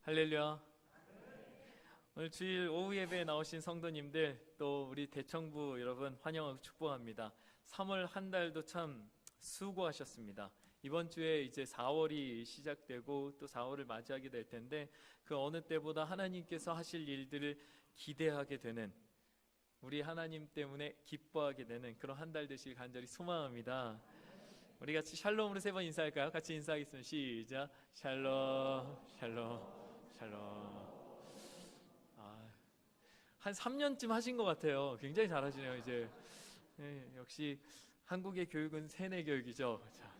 할렐루야. 오늘 주일 오후 예배에 나오신 성도님들, 또 우리 대청부 여러분 환영하고 축복합니다. 3월 한 달도 참 수고하셨습니다. 이번 주에 이제 4월이 시작되고 또 4월을 맞이하게 될 텐데, 그 어느 때보다 하나님께서 하실 일들을 기대하게 되는, 우리 하나님 때문에 기뻐하게 되는 그런 한 달 되시길 간절히 소망합니다. 우리 같이 샬롬으로 3번 인사할까요? 같이 인사하겠습니다. 시작. 샬롬, 샬롬, 샬롬. 한 3년쯤 하신 것 같아요. 굉장히 잘하시네요. 이제 역시 한국의 교육은 세뇌 교육이죠. 자,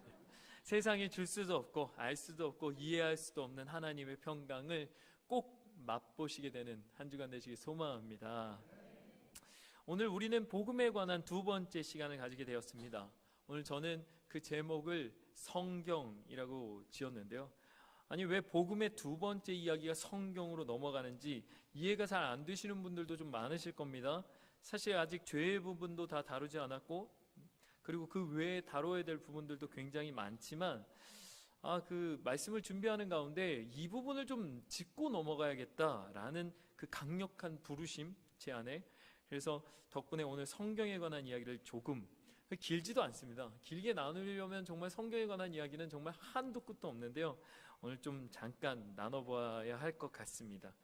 세상에 줄 수도 없고 알 수도 없고 이해할 수도 없는 하나님의 평강을 꼭 맛보시게 되는 한 주간 되시길 소망합니다. 오늘 우리는 복음에 관한 두 번째 시간을 가지게 되었습니다. 오늘 저는 그 제목을 성경이라고 지었는데요. 아니, 왜 복음의 두 번째 이야기가 성경으로 넘어가는지 이해가 잘 안 되시는 분들도 좀 많으실 겁니다. 사실 아직 죄의 부분도 다 다루지 않았고, 그리고 그 외에 다뤄야 될 부분들도 굉장히 많지만, 그 말씀을 준비하는 가운데 이 부분을 좀 짚고 넘어가야겠다라는 그 강력한 부르심 제 안에. 그래서 덕분에 오늘 성경에 관한 이야기를 조금, 길지도 않습니다. 길게 나누려면 정말 성경에 관한 이야기는 정말 한도 끝도 없는데요. 오늘 좀 잠깐 나눠봐야 할 것 같습니다.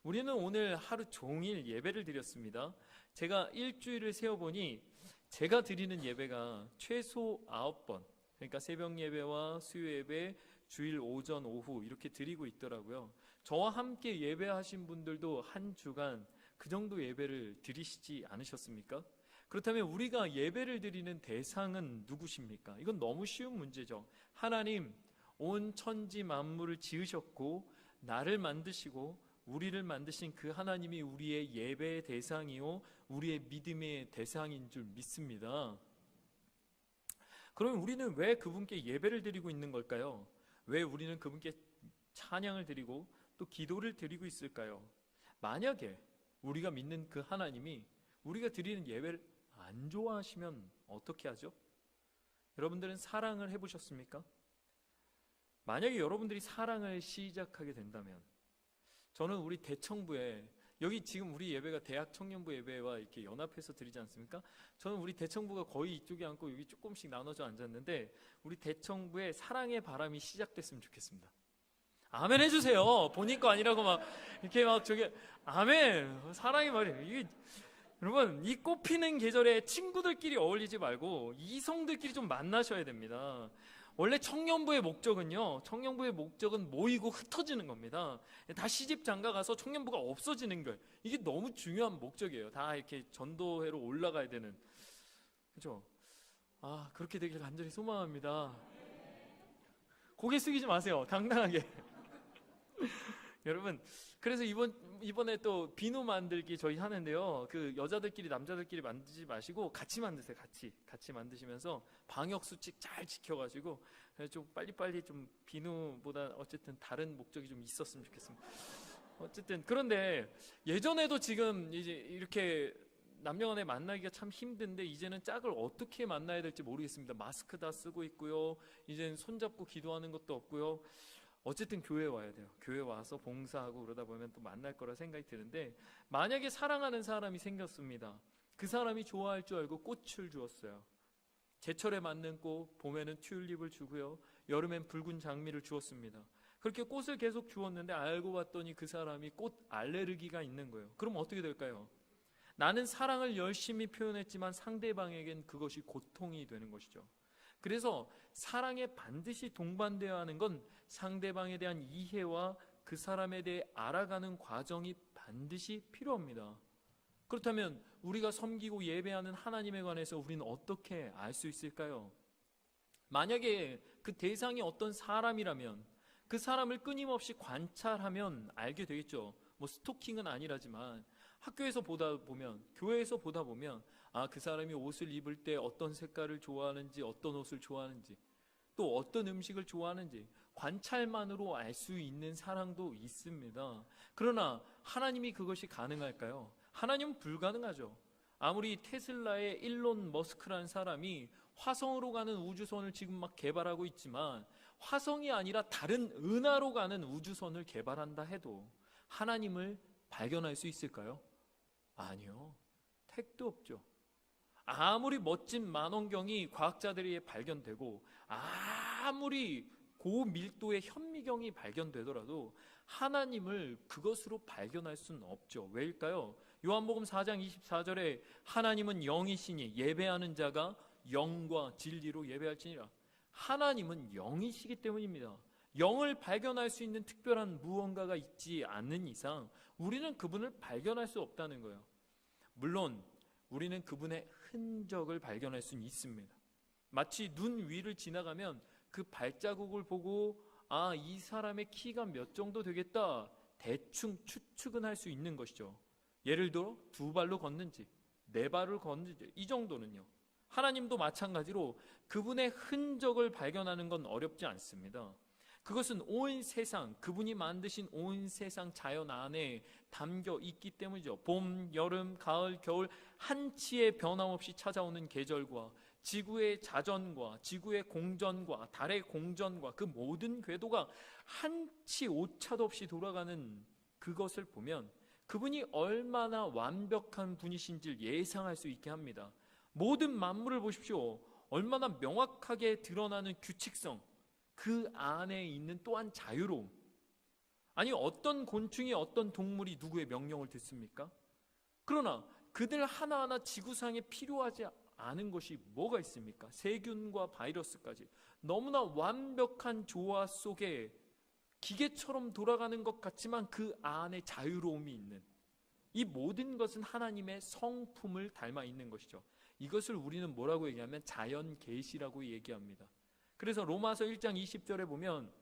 우리는 오늘 하루 종일 예배를 드렸습니다. 제가 일주일을 세어보니 제가 드리는 예배가 최소 9번, 그러니까 새벽 예배와 수요 예배, 주일 오전 오후 이렇게 드리고 있더라고요. 저와 함께 예배하신 분들도 한 주간 그 정도 예배를 드리시지 않으셨습니까? 그렇다면 우리가 예배를 드리는 대상은 누구십니까? 이건 너무 쉬운 문제죠. 하나님, 온 천지 만물을 지으셨고 나를 만드시고 우리를 만드신 그 하나님이 우리의 예배의 대상이요 우리의 믿음의 대상인 줄 믿습니다. 그러면 우리는 왜 그분께 예배를 드리고 있는 걸까요? 왜 우리는 그분께 찬양을 드리고 또 기도를 드리고 있을까요? 만약에 우리가 믿는 그 하나님이 우리가 드리는 예배를 안 좋아하시면 어떻게 하죠? 여러분들은 사랑을 해보셨습니까? 만약에 여러분들이 사랑을 시작하게 된다면, 저는 우리 대청부에, 여기 지금 우리 예배가 대학 청년부 예배와 이렇게 연합해서 드리지 않습니까? 저는 우리 대청부가 거의 이쪽에 앉고 여기 조금씩 나눠져 앉았는데, 우리 대청부에 사랑의 바람이 시작됐으면 좋겠습니다. 아멘 해주세요. 본인 거 아니라고 막 이렇게 막 저기 아멘, 사랑의 말이에요. 이게 여러분, 이 꽃피는 계절에 친구들끼리 어울리지 말고 이성들끼리 좀 만나셔야 됩니다. 원래 청년부의 목적은 모이고 흩어지는 겁니다. 다 시집 장가 가서 청년부가 없어지는 거예요. 이게 너무 중요한 목적이에요. 다 이렇게 전도회로 올라가야 되는. 그죠? 그렇게 되길 간절히 소망합니다. 고개 숙이지 마세요. 당당하게. 여러분, 그래서 이번에 또 비누 만들기 저희 하는데요. 그 여자들끼리 남자들끼리 만들지 마시고 같이 만드세요. 같이 만드시면서 방역 수칙 잘 지켜가지고 좀 빨리빨리 좀 비누보다 어쨌든 다른 목적이 좀 있었으면 좋겠습니다. 어쨌든 그런데 예전에도 지금 이제 이렇게 남녀간에 만나기가 참 힘든데 이제는 짝을 어떻게 만나야 될지 모르겠습니다. 마스크 다 쓰고 있고요. 이제는 손잡고 기도하는 것도 없고요. 어쨌든 교회에 와야 돼요. 교회 와서 봉사하고 그러다 보면 또 만날 거라 생각이 드는데, 만약에 사랑하는 사람이 생겼습니다. 그 사람이 좋아할 줄 알고 꽃을 주었어요. 제철에 맞는 꽃, 봄에는 튤립을 주고요. 여름엔 붉은 장미를 주었습니다. 그렇게 꽃을 계속 주었는데 알고 봤더니 그 사람이 꽃 알레르기가 있는 거예요. 그럼 어떻게 될까요? 나는 사랑을 열심히 표현했지만 상대방에겐 그것이 고통이 되는 것이죠. 그래서 사랑에 반드시 동반되어야 하는 건 상대방에 대한 이해와 그 사람에 대해 알아가는 과정이 반드시 필요합니다. 그렇다면 우리가 섬기고 예배하는 하나님에 관해서 우리는 어떻게 알 수 있을까요? 만약에 그 대상이 어떤 사람이라면 그 사람을 끊임없이 관찰하면 알게 되겠죠. 뭐 스토킹은 아니라지만 학교에서 보다 보면, 교회에서 보다 보면 그 사람이 옷을 입을 때 어떤 색깔을 좋아하는지, 어떤 옷을 좋아하는지, 또 어떤 음식을 좋아하는지 관찰만으로 알 수 있는 사랑도 있습니다. 그러나 하나님이 그것이 가능할까요? 하나님은 불가능하죠. 아무리 테슬라의 일론 머스크라는 사람이 화성으로 가는 우주선을 지금 막 개발하고 있지만 화성이 아니라 다른 은하로 가는 우주선을 개발한다 해도 하나님을 발견할 수 있을까요? 아니요. 택도 없죠. 아무리 멋진 만원경이 과학자들에 발견되고 아무리 고밀도의 현미경이 발견되더라도 하나님을 그것으로 발견할 수는 없죠. 왜일까요? 요한복음 4장 24절에 하나님은 영이시니 예배하는 자가 영과 진리로 예배할지니라. 하나님은 영이시기 때문입니다. 영을 발견할 수 있는 특별한 무언가가 있지 않는 이상 우리는 그분을 발견할 수 없다는 거예요. 물론 우리는 그분의 흔적을 발견할 수는 있습니다. 마치 눈 위를 지나가면 그 발자국을 보고 이 사람의 키가 몇 정도 되겠다 대충 추측은 할 수 있는 것이죠. 예를 들어 2발로 걷는지 4발을 걷는지 이 정도는요. 하나님도 마찬가지로 그분의 흔적을 발견하는 건 어렵지 않습니다. 그것은 온 세상, 그분이 만드신 온 세상 자연 안에 담겨 있기 때문이죠. 봄, 여름, 가을, 겨울 한치의 변함없이 찾아오는 계절과 지구의 자전과 지구의 공전과 달의 공전과 그 모든 궤도가 한치 오차도 없이 돌아가는 그것을 보면 그분이 얼마나 완벽한 분이신지를 예상할 수 있게 합니다. 모든 만물을 보십시오. 얼마나 명확하게 드러나는 규칙성, 그 안에 있는 또한 자유로움. 아니 어떤 곤충이 어떤 동물이 누구의 명령을 듣습니까? 그러나 그들 하나하나 지구상에 필요하지 않은 것이 뭐가 있습니까? 세균과 바이러스까지 너무나 완벽한 조화 속에 기계처럼 돌아가는 것 같지만 그 안에 자유로움이 있는 이 모든 것은 하나님의 성품을 닮아 있는 것이죠. 이것을 우리는 뭐라고 얘기하면 자연 계시라고 얘기합니다. 그래서 로마서 1장 20절에 보면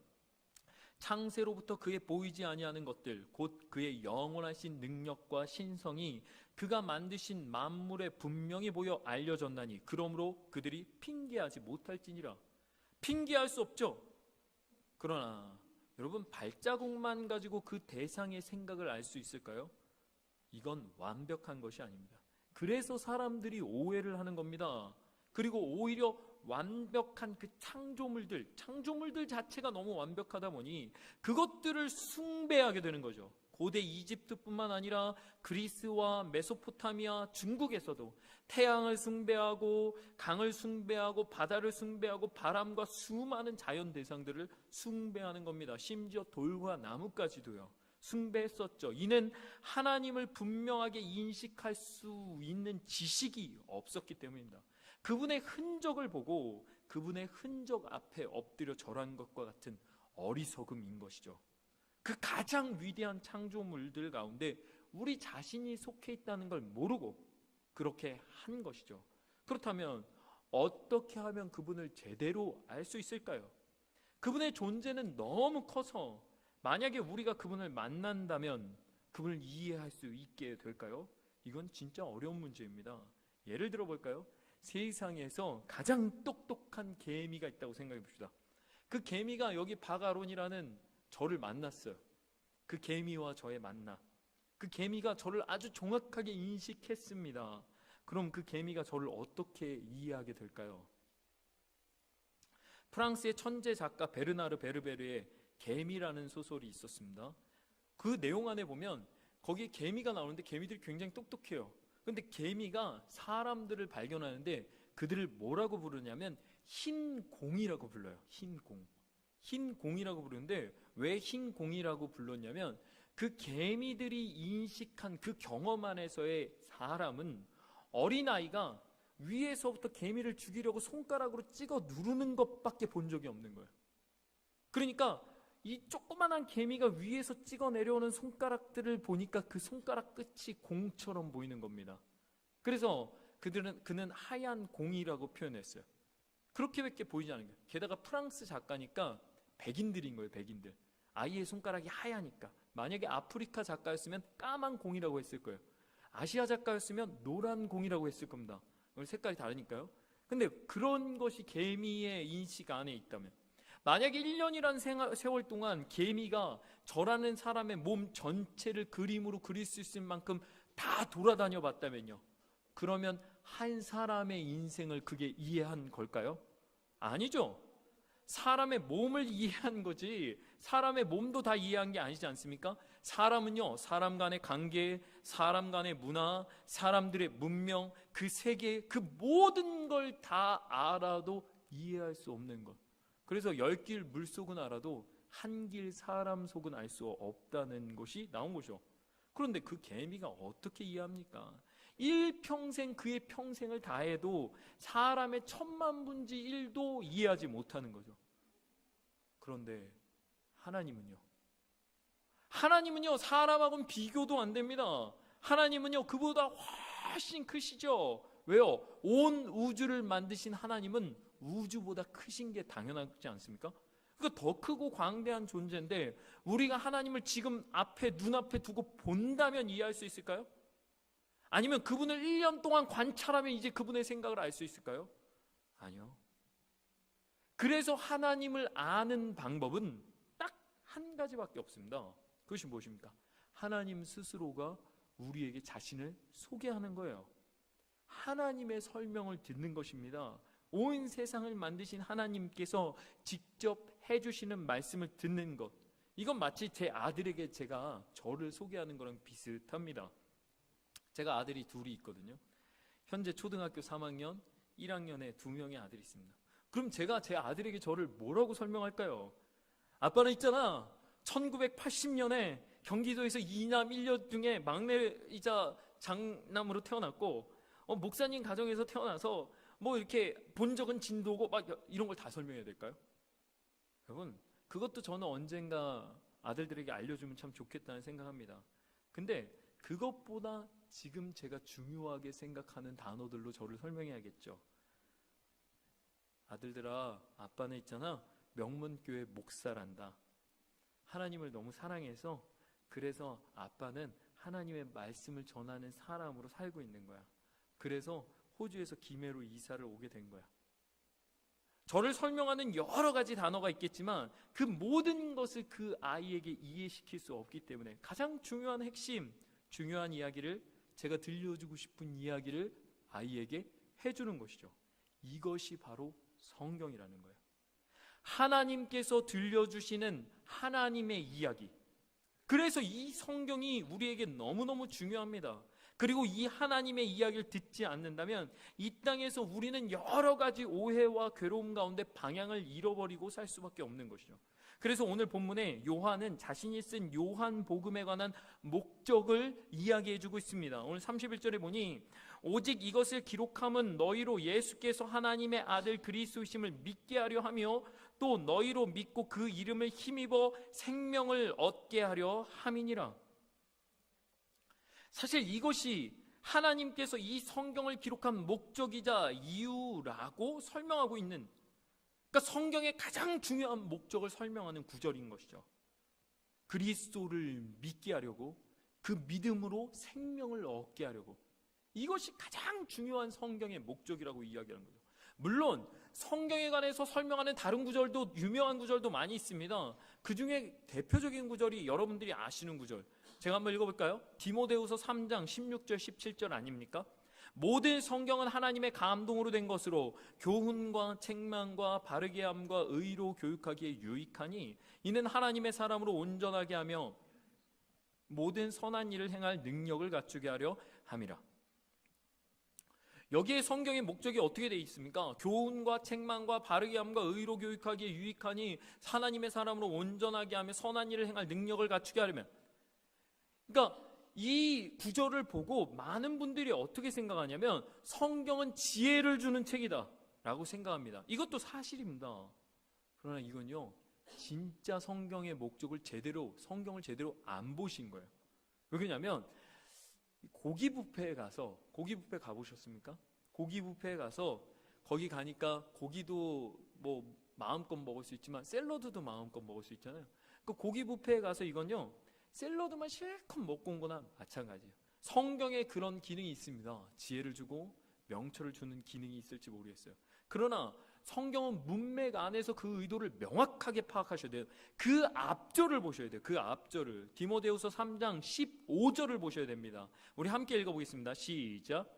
창세로부터 그의 보이지 아니하는 것들 곧 그의 영원하신 능력과 신성이 그가 만드신 만물에 분명히 보여 알려졌나니 그러므로 그들이 핑계하지 못할지니라. 핑계할 수 없죠. 그러나 여러분 발자국만 가지고 그 대상의 생각을 알 수 있을까요? 이건 완벽한 것이 아닙니다. 그래서 사람들이 오해를 하는 겁니다. 그리고 오히려 완벽한 그 창조물들 자체가 너무 완벽하다 보니 그것들을 숭배하게 되는 거죠. 고대 이집트뿐만 아니라 그리스와 메소포타미아, 중국에서도 태양을 숭배하고 강을 숭배하고 바다를 숭배하고 바람과 수많은 자연 대상들을 숭배하는 겁니다. 심지어 돌과 나무까지도요. 숭배했었죠. 이는 하나님을 분명하게 인식할 수 있는 지식이 없었기 때문입니다. 그분의 흔적을 보고 그분의 흔적 앞에 엎드려 절한 것과 같은 어리석음인 것이죠. 그 가장 위대한 창조물들 가운데 우리 자신이 속해 있다는 걸 모르고 그렇게 한 것이죠. 그렇다면 어떻게 하면 그분을 제대로 알 수 있을까요? 그분의 존재는 너무 커서 만약에 우리가 그분을 만난다면 그분을 이해할 수 있게 될까요? 이건 진짜 어려운 문제입니다. 예를 들어 볼까요? 세상에서 가장 똑똑한 개미가 있다고 생각해 봅시다. 그 개미가 여기 바가론이라는 저를 만났어요. 그 개미와 저의 만남. 그 개미가 저를 아주 정확하게 인식했습니다. 그럼 그 개미가 저를 어떻게 이해하게 될까요? 프랑스의 천재 작가 베르나르 베르베르의 개미라는 소설이 있었습니다. 그 내용 안에 보면 거기에 개미가 나오는데 개미들이 굉장히 똑똑해요. 그런데 개미가 사람들을 발견하는데 그들을 뭐라고 부르냐면 흰 공이라고 불러요. 흰 공. 흰 공이라고 부르는데 왜 흰 공이라고 불렀냐면 그 개미들이 인식한 그 경험 안에서의 사람은 어린아이가 위에서부터 개미를 죽이려고 손가락으로 찍어 누르는 것밖에 본 적이 없는 거예요. 그러니까 이 조그만한 개미가 위에서 찍어 내려오는 손가락들을 보니까 그 손가락 끝이 공처럼 보이는 겁니다. 그래서 그는 하얀 공이라고 표현했어요. 그렇게밖에 보이지 않은 거예요. 게다가 프랑스 작가니까 백인들인 거예요. 백인들. 아이의 손가락이 하얘니까. 만약에 아프리카 작가였으면 까만 공이라고 했을 거예요. 아시아 작가였으면 노란 공이라고 했을 겁니다. 색깔이 다르니까요. 근데 그런 것이 개미의 인식 안에 있다면, 만약에 1년이라는 세월 동안 개미가 저라는 사람의 몸 전체를 그림으로 그릴 수 있을 만큼 다 돌아다녀 봤다면요, 그러면 한 사람의 인생을 그게 이해한 걸까요? 아니죠. 사람의 몸을 이해한 거지 사람의 몸도 다 이해한 게 아니지 않습니까? 사람은요, 사람 간의 관계, 사람 간의 문화, 사람들의 문명, 그 세계, 그 모든 걸 다 알아도 이해할 수 없는 것. 그래서 10길 물속은 알아도 한 길 사람 속은 알 수 없다는 것이 나온 거죠. 그런데 그 개미가 어떻게 이해합니까? 일평생 그의 평생을 다해도 사람의 10,000분의 1도 이해하지 못하는 거죠. 그런데 하나님은요 사람하고는 비교도 안 됩니다. 하나님은요 그보다 훨씬 크시죠. 왜요? 온 우주를 만드신 하나님은 우주보다 크신 게 당연하지 않습니까? 그러니까 더 크고 광대한 존재인데 우리가 하나님을 지금 눈앞에 두고 본다면 이해할 수 있을까요? 아니면 그분을 1년 동안 관찰하면 이제 그분의 생각을 알 수 있을까요? 아니요. 그래서 하나님을 아는 방법은 딱 한 가지밖에 없습니다. 그것이 무엇입니까? 하나님 스스로가 우리에게 자신을 소개하는 거예요. 하나님의 설명을 듣는 것입니다. 온 세상을 만드신 하나님께서 직접 해주시는 말씀을 듣는 것, 이건 마치 제 아들에게 제가 저를 소개하는 거랑 비슷합니다. 제가 아들이 둘이 있거든요. 현재 초등학교 3학년, 1학년에 2명의 아들이 있습니다. 그럼 제가 제 아들에게 저를 뭐라고 설명할까요? 아빠는 있잖아, 1980년에 경기도에서 2남 1녀 중에 막내이자 장남으로 태어났고 목사님 가정에서 태어나서 뭐 이렇게 본 적은 진도고 막 이런 걸 다 설명해야 될까요? 여러분, 그것도 저는 언젠가 아들들에게 알려주면 참 좋겠다는 생각합니다. 근데 그것보다 지금 제가 중요하게 생각하는 단어들로 저를 설명해야겠죠. 아들들아, 아빠는 있잖아, 명문교회 목사란다. 하나님을 너무 사랑해서 그래서 아빠는 하나님의 말씀을 전하는 사람으로 살고 있는 거야. 그래서 호주에서 김해로 이사를 오게 된 거야. 저를 설명하는 여러 가지 단어가 있겠지만 그 모든 것을 그 아이에게 이해시킬 수 없기 때문에 가장 중요한 핵심, 중요한 이야기를, 제가 들려주고 싶은 이야기를 아이에게 해주는 것이죠. 이것이 바로 성경이라는 거예요. 하나님께서 들려주시는 하나님의 이야기. 그래서 이 성경이 우리에게 너무너무 중요합니다. 그리고 이 하나님의 이야기를 듣지 않는다면 이 땅에서 우리는 여러 가지 오해와 괴로움 가운데 방향을 잃어버리고 살 수밖에 없는 것이죠. 그래서 오늘 본문에 요한은 자신이 쓴 요한복음에 관한 목적을 이야기해주고 있습니다. 오늘 31절에 보니 오직 이것을 기록함은 너희로 예수께서 하나님의 아들 그리스도이심을 믿게 하려 하며 또 너희로 믿고 그 이름을 힘입어 생명을 얻게 하려 함이니라. 사실 이것이 하나님께서 이 성경을 기록한 목적이자 이유라고 설명하고 있는, 그러니까 성경의 가장 중요한 목적을 설명하는 구절인 것이죠. 그리스도를 믿게 하려고, 그 믿음으로 생명을 얻게 하려고, 이것이 가장 중요한 성경의 목적이라고 이야기하는 거죠. 물론 성경에 관해서 설명하는 다른 구절도, 유명한 구절도 많이 있습니다. 그 중에 대표적인 구절이 여러분들이 아시는 구절, 제가 한번 읽어볼까요? 디모데후서 3장 16절 17절 아닙니까? 모든 성경은 하나님의 감동으로 된 것으로 교훈과 책망과 바르게 함과 의로 교육하기에 유익하니 이는 하나님의 사람으로 온전하게 하며 모든 선한 일을 행할 능력을 갖추게 하려 함이라. 여기에 성경의 목적이 어떻게 되어 있습니까? 교훈과 책망과 바르게 함과 의로 교육하기에 유익하니 하나님의 사람으로 온전하게 하며 선한 일을 행할 능력을 갖추게 하려면, 그러니까 이 구절을 보고 많은 분들이 어떻게 생각하냐면 성경은 지혜를 주는 책이다 라고 생각합니다. 이것도 사실입니다. 그러나 이건요, 진짜 성경의 목적을 성경을 제대로 안 보신 거예요. 왜냐하면 고기 뷔페에 가서, 고기 뷔페 가보셨습니까? 고기 뷔페에 가서 거기 가니까 고기도 뭐 마음껏 먹을 수 있지만 샐러드도 마음껏 먹을 수 있잖아요. 그 고기 뷔페에 가서 이건요, 샐러드만 실컷 먹고 온 거나 마찬가지예요. 성경에 그런 기능이 있습니다. 지혜를 주고 명철을 주는 기능이 있을지 모르겠어요. 그러나 성경은 문맥 안에서 그 의도를 명확하게 파악하셔야 돼요. 그 앞절을 보셔야 돼요. 그 앞절을. 디모데후서 3장 15절을 보셔야 됩니다. 우리 함께 읽어보겠습니다. 시작.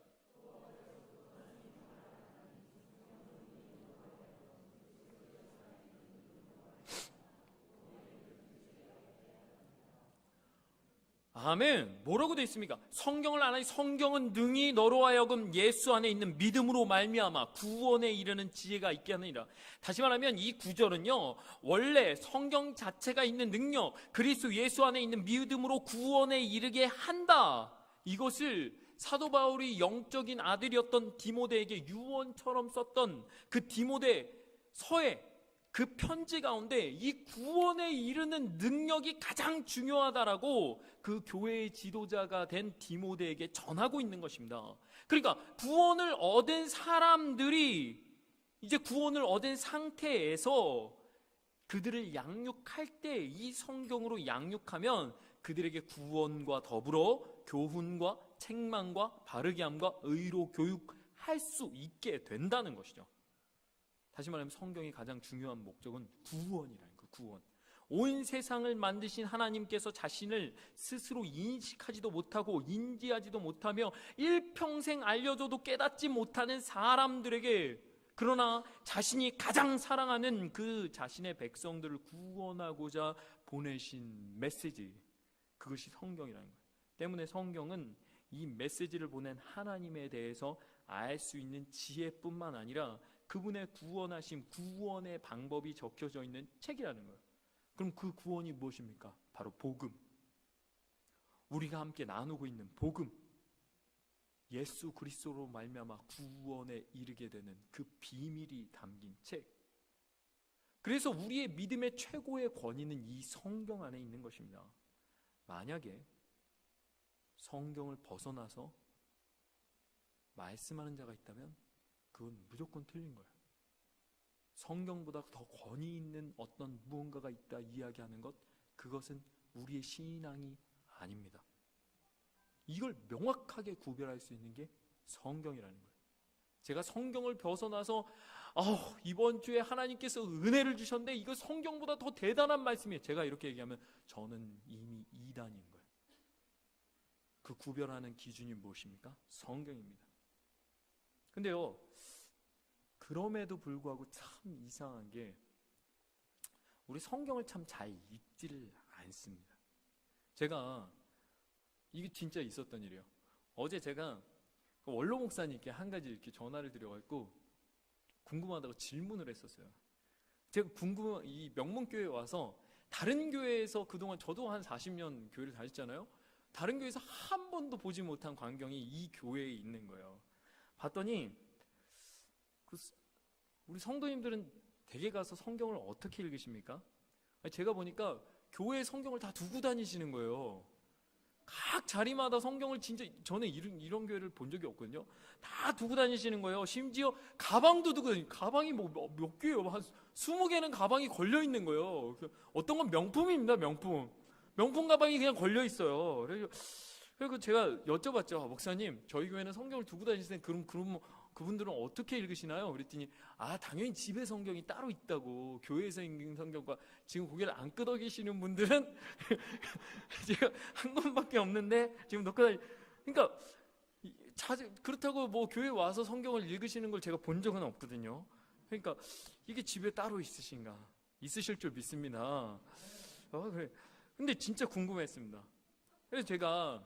아멘. 뭐라고 되어 있습니까? 성경을 안 하니 성경은 능히 너로 하여금 예수 안에 있는 믿음으로 말미암아 구원에 이르는 지혜가 있게 하느니라. 다시 말하면 이 구절은요, 원래 성경 자체가 있는 능력, 그리스도 예수 안에 있는 믿음으로 구원에 이르게 한다. 이것을 사도 바울이 영적인 아들이었던 디모데에게 유언처럼 썼던 그 디모데 서에, 그 편지 가운데 이 구원에 이르는 능력이 가장 중요하다라고 그 교회의 지도자가 된 디모데에게 전하고 있는 것입니다. 그러니까 구원을 얻은 사람들이 이제 구원을 얻은 상태에서 그들을 양육할 때 이 성경으로 양육하면 그들에게 구원과 더불어 교훈과 책망과 바르게 함과 의로 교육할 수 있게 된다는 것이죠. 다시 말하면 성경의 가장 중요한 목적은 구원이라는 거예요. 구원. 온 세상을 만드신 하나님께서 자신을 스스로 인식하지도 못하고 인지하지도 못하며 일평생 알려줘도 깨닫지 못하는 사람들에게, 그러나 자신이 가장 사랑하는 그 자신의 백성들을 구원하고자 보내신 메시지, 그것이 성경이라는 거예요. 때문에 성경은 이 메시지를 보낸 하나님에 대해서 알 수 있는 지혜뿐만 아니라 그분의 구원하심, 구원의 방법이 적혀져 있는 책이라는 거예요. 그럼 그 구원이 무엇입니까? 바로 복음. 우리가 함께 나누고 있는 복음. 예수 그리스도로 말미암아 구원에 이르게 되는 그 비밀이 담긴 책. 그래서 우리의 믿음의 최고의 권위는 이 성경 안에 있는 것입니다. 만약에 성경을 벗어나서 말씀하는 자가 있다면 그건 무조건 틀린 거예요. 성경보다 더 권위 있는 어떤 무언가가 있다 이야기하는 것, 그것은 우리의 신앙이 아닙니다. 이걸 명확하게 구별할 수 있는 게 성경이라는 거예요. 제가 성경을 벗어나서 이번 주에 하나님께서 은혜를 주셨는데 이거 성경보다 더 대단한 말씀이에요, 제가 이렇게 얘기하면 저는 이미 이단인 거예요. 그 구별하는 기준이 무엇입니까? 성경입니다. 근데요, 그럼에도 불구하고 참 이상한 게 우리 성경을 참 잘 읽지를 않습니다. 제가 이게 진짜 있었던 일이에요. 어제 제가 원로 목사님께 한 가지 이렇게 전화를 드려가지고 궁금하다고 질문을 했었어요. 제가 이 명문교회에 와서 다른 교회에서 그동안 저도 한 40년 교회를 다녔잖아요. 다른 교회에서 한 번도 보지 못한 광경이 이 교회에 있는 거예요. 봤더니 우리 성도님들은 댁에 가서 성경을 어떻게 읽으십니까? 제가 보니까 교회에 성경을 다 두고 다니시는 거예요. 각 자리마다 성경을, 진짜 저는 이런 교회를 본 적이 없거든요. 다 두고 다니시는 거예요. 심지어 가방도 두고 다니고, 가방이 몇 개예요? 한 20개는 가방이 걸려 있는 거예요. 어떤 건 명품입니다. 명품 가방이 그냥 걸려 있어요. 그리고 제가 여쭤봤죠. 목사님, 저희 교회는 성경을 두고 다니시는데 그럼 그분들은 어떻게 읽으시나요? 그랬더니 당연히 집에 성경이 따로 있다고. 교회에서 읽는 성경과 지금 고개를 안 끄덕이시는 분들은 제가 한 권밖에 없는데 지금 놓고 다니. 그러니까 그렇다고 뭐 교회 와서 성경을 읽으시는 걸 제가 본 적은 없거든요. 그러니까 이게 집에 따로 있으신가? 있으실 줄 믿습니다. 그래. 근데 진짜 궁금했습니다. 그래서 제가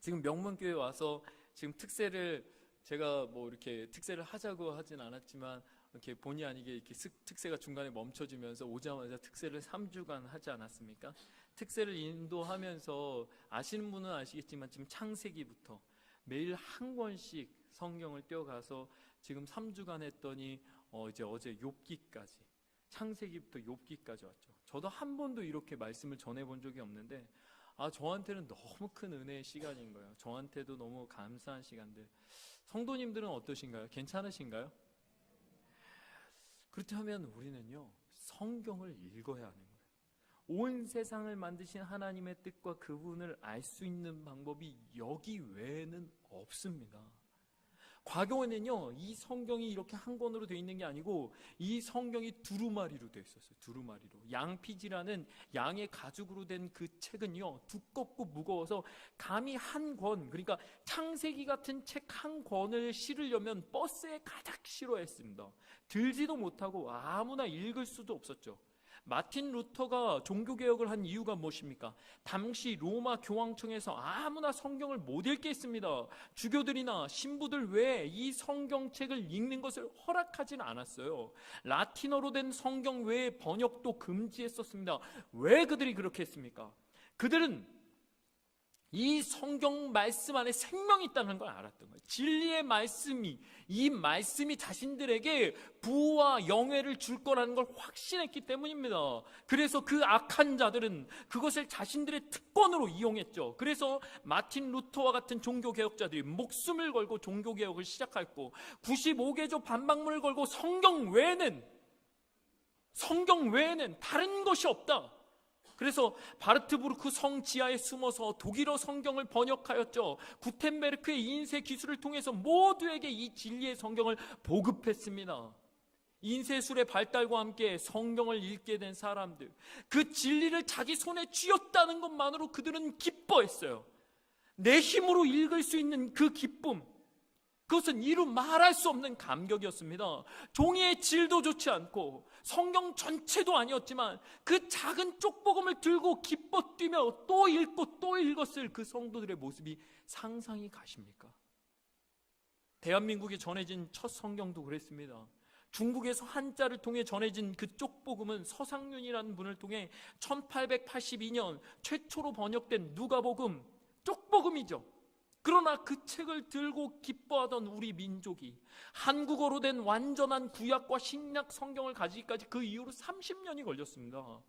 지금 명문교회 와서 지금 제가 뭐 이렇게 특세를 하자고 하진 않았지만 이렇게 본의 아니게 이렇게 특세가 중간에 멈춰지면서 오자마자 특세를 3주간 하지 않았습니까? 특세를 인도하면서 아시는 분은 아시겠지만 지금 창세기부터 매일 한 권씩 성경을 떼어가서 지금 3주간 했더니 이제 어제 욥기까지, 창세기부터 욥기까지 왔죠. 저도 한 번도 이렇게 말씀을 전해본 적이 없는데 저한테는 너무 큰 은혜의 시간인 거예요. 저한테도 너무 감사한 시간들. 성도님들은 어떠신가요? 괜찮으신가요? 그렇다면 우리는요, 성경을 읽어야 하는 거예요. 온 세상을 만드신 하나님의 뜻과 그분을 알 수 있는 방법이 여기 외에는 없습니다. 과거에는요, 이 성경이 이렇게 한 권으로 되어 있는 게 아니고 이 성경이 두루마리로 되어 있었어요. 두루마리로. 양피지라는 양의 가죽으로 된 그 책은요, 두껍고 무거워서 감히 한 권, 그러니까 창세기 같은 책 한 권을 실으려면 버스에 가득 실어야 했습니다. 들지도 못하고 아무나 읽을 수도 없었죠. 마틴 루터가 종교개혁을 한 이유가 무엇입니까? 당시 로마 교황청에서 아무나 성경을 못 읽게 했습니다. 주교들이나 신부들 외에 이 성경책을 읽는 것을 허락하지는 않았어요. 라틴어로 된 성경 외에 번역도 금지했었습니다. 왜 그들이 그렇게 했습니까? 그들은 이 성경 말씀 안에 생명이 있다는 걸 알았던 거예요. 진리의 말씀이, 이 말씀이 자신들에게 부와 영예를 줄 거라는 걸 확신했기 때문입니다. 그래서 그 악한 자들은 그것을 자신들의 특권으로 이용했죠. 그래서 마틴 루터와 같은 종교개혁자들이 목숨을 걸고 종교개혁을 시작했고, 95개조 반박문을 걸고 성경 외에는 다른 것이 없다. 그래서 바르트부르크 성 지하에 숨어서 독일어 성경을 번역하였죠. 구텐베르크의 인쇄 기술을 통해서 모두에게 이 진리의 성경을 보급했습니다. 인쇄술의 발달과 함께 성경을 읽게 된 사람들, 그 진리를 자기 손에 쥐었다는 것만으로 그들은 기뻐했어요. 내 힘으로 읽을 수 있는 그 기쁨, 그것은 이루 말할 수 없는 감격이었습니다. 종이의 질도 좋지 않고 성경 전체도 아니었지만 그 작은 쪽복음을 들고 기뻐 뛰며 또 읽고 또 읽었을 그 성도들의 모습이 상상이 가십니까? 대한민국에 전해진 첫 성경도 그랬습니다. 중국에서 한자를 통해 전해진 그 쪽복음은 서상윤이라는 분을 통해 1882년 최초로 번역된 누가복음, 쪽복음이죠. 그러나 그 책을 들고 기뻐하던 우리 민족이 한국어로 된 완전한 구약과 신약 성경을 가지기까지 그 이후로 30년이 걸렸습니다.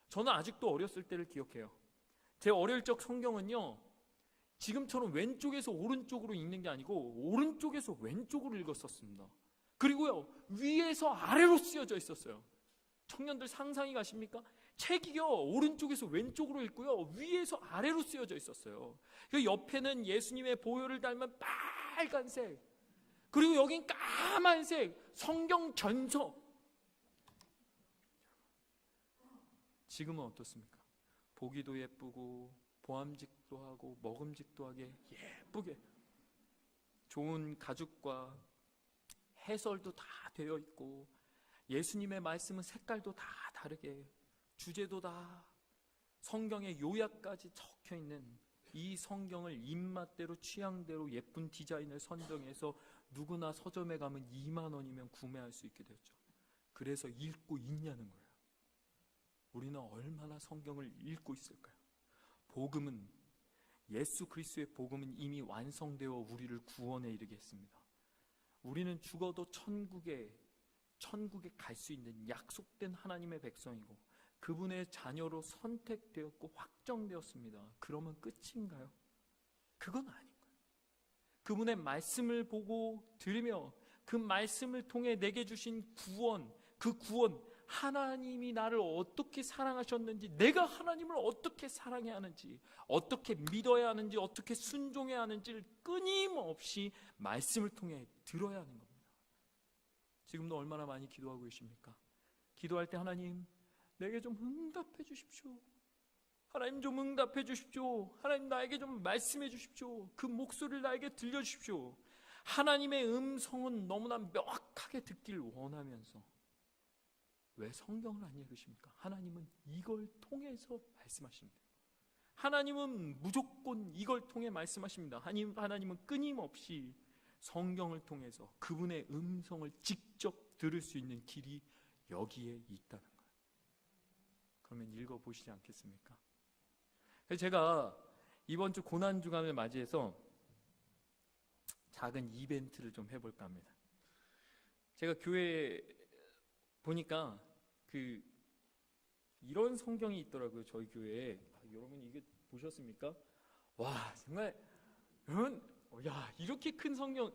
저는 아직도 어렸을 때를 기억해요. 제 어릴 적 성경은요, 지금처럼 왼쪽에서 오른쪽으로 읽는 게 아니고 오른쪽에서 왼쪽으로 읽었었습니다. 그리고요, 위에서 아래로 쓰여져 있었어요. 청년들 상상이 가십니까? 책이요, 오른쪽에서 왼쪽으로 읽고요, 위에서 아래로 쓰여져 있었어요. 그 옆에는 예수님의 보혈을 닮은 빨간색, 그리고 여긴 까만색 성경 전서. 지금은 어떻습니까? 보기도 예쁘고 보암직도 하고 먹음직도 하게 예쁘게 좋은 가죽과 해설도 다 되어 있고, 예수님의 말씀은 색깔도 다 다르게, 주제도 다 성경의 요약까지 적혀 있는 이 성경을 입맛대로 취향대로 예쁜 디자인을 선정해서 누구나 서점에 가면 2만 원이면 구매할 수 있게 되었죠. 그래서 읽고 있냐는 거예요. 우리는 얼마나 성경을 읽고 있을까요? 복음은, 예수 그리스도의 복음은 이미 완성되어 우리를 구원에 이르게 했습니다. 우리는 죽어도 천국에 갈 수 있는 약속된 하나님의 백성이고 그분의 자녀로 선택되었고 확정되었습니다. 그러면 끝인가요? 그건 아닌 거예요. 그분의 말씀을 보고 들으며 그 말씀을 통해 내게 주신 구원, 그 구원, 하나님이 나를 어떻게 사랑하셨는지, 내가 하나님을 어떻게 사랑해야 하는지, 어떻게 믿어야 하는지, 어떻게 순종해야 하는지를 끊임없이 말씀을 통해 들어야 하는 겁니다. 지금도 얼마나 많이 기도하고 계십니까? 기도할 때 하나님, 내게 좀 응답해 주십시오. 하나님 좀 응답해 주십시오. 하나님 나에게 좀 말씀해 주십시오. 그 목소리를 나에게 들려주십시오. 하나님의 음성은 너무나 명확하게 듣기를 원하면서 왜 성경을 안 읽으십니까? 하나님은 이걸 통해서 말씀하십니다. 하나님은 무조건 이걸 통해 말씀하십니다. 하나님은 끊임없이 성경을 통해서 그분의 음성을 직접 들을 수 있는 길이 여기에 있다는 거예요. 그러면 읽어보시지 않겠습니까? 제가 이번 주 고난주간을 맞이해서 작은 이벤트를 좀 해볼까 합니다. 제가 교회에 보니까 이런 성경이 있더라고요. 저희 교회에. 여러분 이게 보셨습니까? 와, 정말 여러분, 야, 이렇게 큰 성경,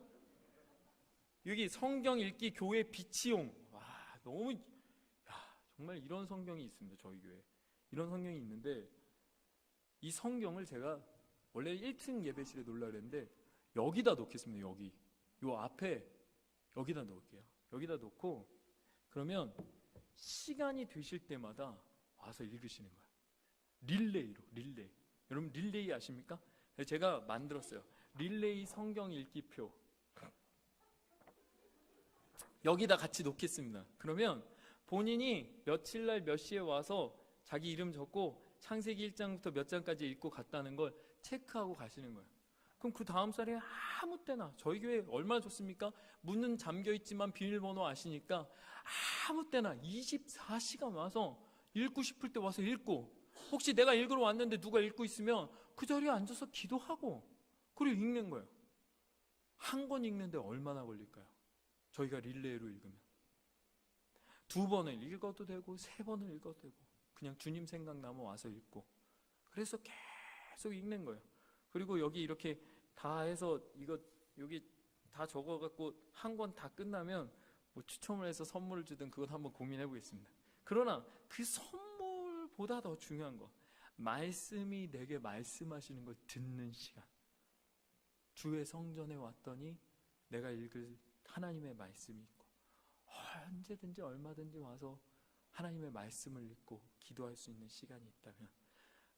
여기 성경 읽기 교회 비치용. 와, 너무, 야, 정말 이런 성경이 있습니다. 저희 교회 이런 성경이 있는데, 이 성경을 제가 원래 1층 예배실에 놓으려고 했는데 여기다 놓겠습니다. 여기 요 앞에 여기다 놓을게요. 여기다 놓고 그러면 시간이 되실 때마다 와서 읽으시는 거예요. 릴레이로. 릴레이. 여러분 릴레이 아십니까? 제가 만들었어요. 릴레이 성경 읽기표. 여기다 같이 놓겠습니다. 그러면 본인이 며칠 날 몇 시에 와서 자기 이름 적고 창세기 1장부터 몇 장까지 읽고 갔다는 걸 체크하고 가시는 거예요. 그럼 그 다음 살에 아무 때나, 저희 교회 얼마나 좋습니까? 문은 잠겨 있지만 비밀번호 아시니까 아무 때나 24시간 와서 읽고 싶을 때 와서 읽고, 혹시 내가 읽으러 왔는데 누가 읽고 있으면 그 자리에 앉아서 기도하고 그리고 읽는 거예요. 한 권 읽는데 얼마나 걸릴까요? 저희가 릴레이로 읽으면 2번을 읽어도 되고 3번을 읽어도 되고, 그냥 주님 생각나면 와서 읽고, 그래서 계속 읽는 거예요. 그리고 여기 이렇게 다 해서 이거 여기 다 적어갖고 한 권 다 끝나면 뭐 추첨을 해서 선물을 주든 그건 한번 고민해 보겠습니다. 그러나 그 선물보다 더 중요한 거, 말씀이 내게 말씀하시는 걸 듣는 시간. 주의 성전에 왔더니 내가 읽을 하나님의 말씀이 있고, 언제든지 얼마든지 와서 하나님의 말씀을 읽고 기도할 수 있는 시간이 있다면,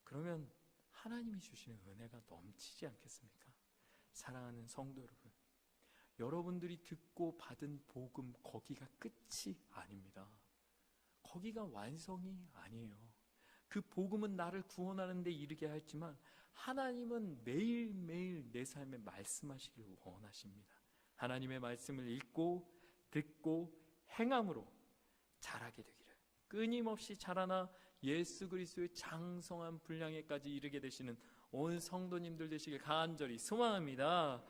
그러면 하나님이 주시는 은혜가 넘치지 않겠습니까? 사랑하는 성도 여러분, 여러분들이 듣고 받은 복음, 거기가 끝이 아닙니다. 거기가 완성이 아니에요. 그 복음은 나를 구원하는 데 이르게 하지만 하나님은 매일매일 내 삶에 말씀하시길 원하십니다. 하나님의 말씀을 읽고 듣고 행함으로 자라게 되기를, 끊임없이 자라나 예수 그리스도의 장성한 분량에까지 이르게 되시는 온 성도님들 되시길 간절히 소망합니다.